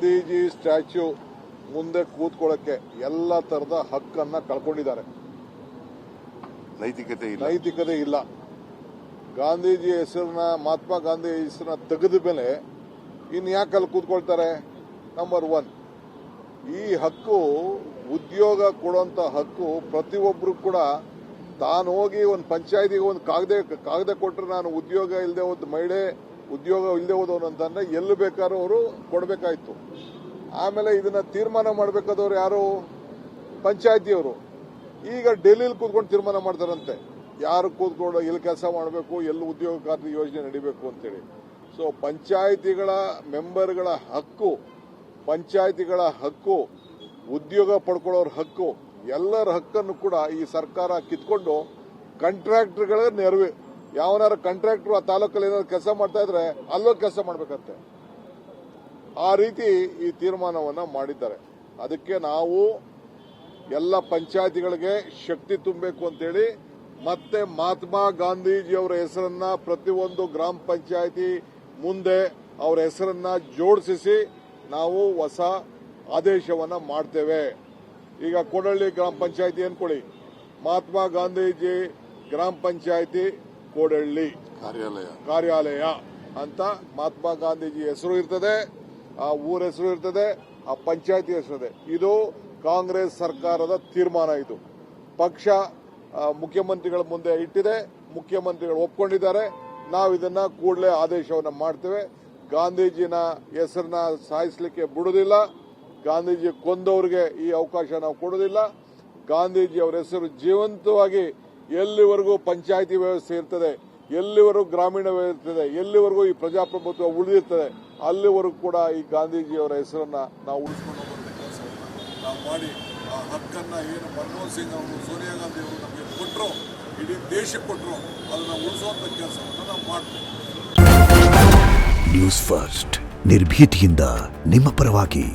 Gandhiji statue ಮುಂದೆ ಕೂತ್ಕೊಳ್ಳಕ್ಕೆ ಎಲ್ಲ ತರದ ಹಕ್ಕನ್ನ ಕಳ್ಕೊಂಡಿದ್ದಾರೆ. ನೈತಿಕತೆ ಇಲ್ಲ. ಗಾಂಧೀಜಿ ಹೆಸರನ್ನ, ಮಹಾತ್ಮ ಗಾಂಧಿ ಹೆಸರನ್ನ ತೆಗೆದ ಮೇಲೆ ಇನ್ ಯಾಕೆ ಅಲ್ಲಿ ಕೂತ್ಕೊಳ್ತಾರೆ? ನಂಬರ್ 1, ಈ ಹಕ್ಕು, ಉದ್ಯೋಗ ಕೊಡುವಂತ ಹಕ್ಕು ಪ್ರತಿಯೊಬ್ಬರು ಕೂಡ ತಾನು ಹೋಗಿ ಒಂದು ಪಂಚಾಯತಿಗೆ ಒಂದು ಕಾಗದ ಕೊಟ್ಟರೆ ನಾನು ಉದ್ಯೋಗ ಇಲ್ಲದೆ ಹೋದ ಮಹಿಳೆ, ಉದ್ಯೋಗ ಇಲ್ಲದೆ ಹೋದವನು ಅಂತಂದ್ರೆ ಎಲ್ಲಿ ಬೇಕಾದ್ರೂ ಅವರು ಕೊಡಬೇಕಾಯ್ತು. ಆಮೇಲೆ ಇದನ್ನ ತೀರ್ಮಾನ ಮಾಡಬೇಕಾದವ್ರು ಯಾರು? ಪಂಚಾಯತಿಯವರು. ಈಗ ಡೆಲ್ಲಿಲಿ ಕೂತ್ಕೊಂಡು ತೀರ್ಮಾನ ಮಾಡ್ತಾರಂತೆ ಯಾರು ಕೂತ್ಕೊಂಡು ಎಲ್ಲಿ ಕೆಲಸ ಮಾಡಬೇಕು, ಎಲ್ಲಿ ಉದ್ಯೋಗ ಖಾತ್ರಿ ಯೋಜನೆ ನಡೀಬೇಕು ಅಂತೇಳಿ. ಸೊ ಪಂಚಾಯತಿಗಳ ಮೆಂಬರ್ಗಳ ಹಕ್ಕು, ಪಂಚಾಯತಿಗಳ ಹಕ್ಕು, ಉದ್ಯೋಗ ಪಡ್ಕೊಳ್ಳೋರ ಹಕ್ಕು, ಎಲ್ಲರ ಹಕ್ಕನ್ನು ಕೂಡ ಈ ಸರ್ಕಾರ ಕಿತ್ಕೊಂಡು ಕಾಂಟ್ರಾಕ್ಟರ್ಗಳ ನೆರವು, ಯಾವನಾರ ಕಾಂಟ್ರಾಕ್ಟರ್ ಆ ತಾಲೂಕಲ್ಲಿ ಏನಾದ್ರು ಕೆಲಸ ಮಾಡ್ತಾ ಇದ್ರೆ ಅಲ್ಲೋ ಕೆಲಸ ಮಾಡ್ಬೇಕಂತೆ. ಆ ರೀತಿ ಈ ತೀರ್ಮಾನವನ್ನ ಮಾಡಿದ್ದಾರೆ. ಅದಕ್ಕೆ ನಾವು ಎಲ್ಲ ಪಂಚಾಯತಿಗಳಿಗೆ ಶಕ್ತಿ ತುಂಬಬೇಕು ಅಂತೇಳಿ ಮತ್ತೆ ಮಹಾತ್ಮ ಗಾಂಧೀಜಿಯವರ ಹೆಸರನ್ನ ಪ್ರತಿಯೊಂದು ಗ್ರಾಮ ಪಂಚಾಯತಿ ಮುಂದೆ ಅವರ ಹೆಸರನ್ನ ಜೋಡಿಸಿ ನಾವು ಹೊಸ ಆದೇಶವನ್ನ ಮಾಡ್ತೇವೆ. ಈಗ ಕೋಡಳ್ಳಿ ಗ್ರಾಮ ಪಂಚಾಯತಿ ಅನ್ಕೊಳ್ಳಿ, ಮಹಾತ್ಮ ಗಾಂಧೀಜಿ ಗ್ರಾಮ ಪಂಚಾಯತಿ ಕೋಡಳ್ಳಿ ಕಾರ್ಯಾಲಯ ಅಂತ ಮಹಾತ್ಮ ಗಾಂಧೀಜಿ ಹೆಸರು ಇರ್ತದೆ, ಆ ಊರ ಹೆಸರು ಇರ್ತದೆ, ಆ ಪಂಚಾಯತಿ ಹೆಸರಿದೆ. ಇದು ಕಾಂಗ್ರೆಸ್ ಸರ್ಕಾರದ ತೀರ್ಮಾನ. ಇದು ಪಕ್ಷ ಮುಖ್ಯಮಂತ್ರಿಗಳ ಮುಂದೆ ಇಟ್ಟಿದೆ, ಮುಖ್ಯಮಂತ್ರಿಗಳು ಒಪ್ಕೊಂಡಿದ್ದಾರೆ. ನಾವು ಇದನ್ನ ಕೂಡಲೇ ಆದೇಶವನ್ನು ಮಾಡ್ತೇವೆ. ಗಾಂಧೀಜಿನ ಹೆಸರನ್ನ ಸಾಯಿಸಲಿಕ್ಕೆ ಬಿಡುವುದಿಲ್ಲ. ಗಾಂಧೀಜಿ ಕೊಂದವರಿಗೆ ಈ ಅವಕಾಶ ನಾವು ಕೊಡುವುದಿಲ್ಲ. ಗಾಂಧೀಜಿ ಅವರ ಹೆಸರು ಜೀವಂತವಾಗಿ ಎಲ್ಲಿವರೆಗೂ ಪಂಚಾಯತಿ ವ್ಯವಸ್ಥೆ ಇರ್ತದೆ, ಎಲ್ಲಿವರೆಗೂ ಗ್ರಾಮೀಣ ವ್ಯವಸ್ಥೆ ಇರ್ತದೆ, ಎಲ್ಲಿವರೆಗೂ ಈ ಪ್ರಜಾಪ್ರಭುತ್ವ ಉಳಿದಿರ್ತದೆ, ಅಲ್ಲಿವರೆಗೂ ಕೂಡ ಈ ಗಾಂಧೀಜಿಯವರ ಹೆಸರನ್ನ ನಾವು ಉಳಿಸ್ಕೊಂಡು ಹೋಗುವಂತ ಕೆಲಸವನ್ನು ನಾವು ಮಾಡಿ ಆ ಹಕ್ಕನ್ನ ಏನು ಮನಮೋಹನ್ ಸಿಂಗ್ ಅವರು, ಸೋನಿಯಾ ಗಾಂಧಿ ಅವರು ನಮಗೆ ಕೊಟ್ಟರು, ಇಡೀ ದೇಶಕ್ಕೆ ಕೊಟ್ಟರು, ಅದನ್ನ ಉಳಿಸುವಂತ ಕೆಲಸವನ್ನು ನಾವು ಮಾಡ್ತೇವೆ. ನ್ಯೂಸ್ ಫಸ್ಟ್, ನಿರ್ಭೀತಿಯಿಂದ ನಿಮ್ಮ ಪರವಾಗಿ.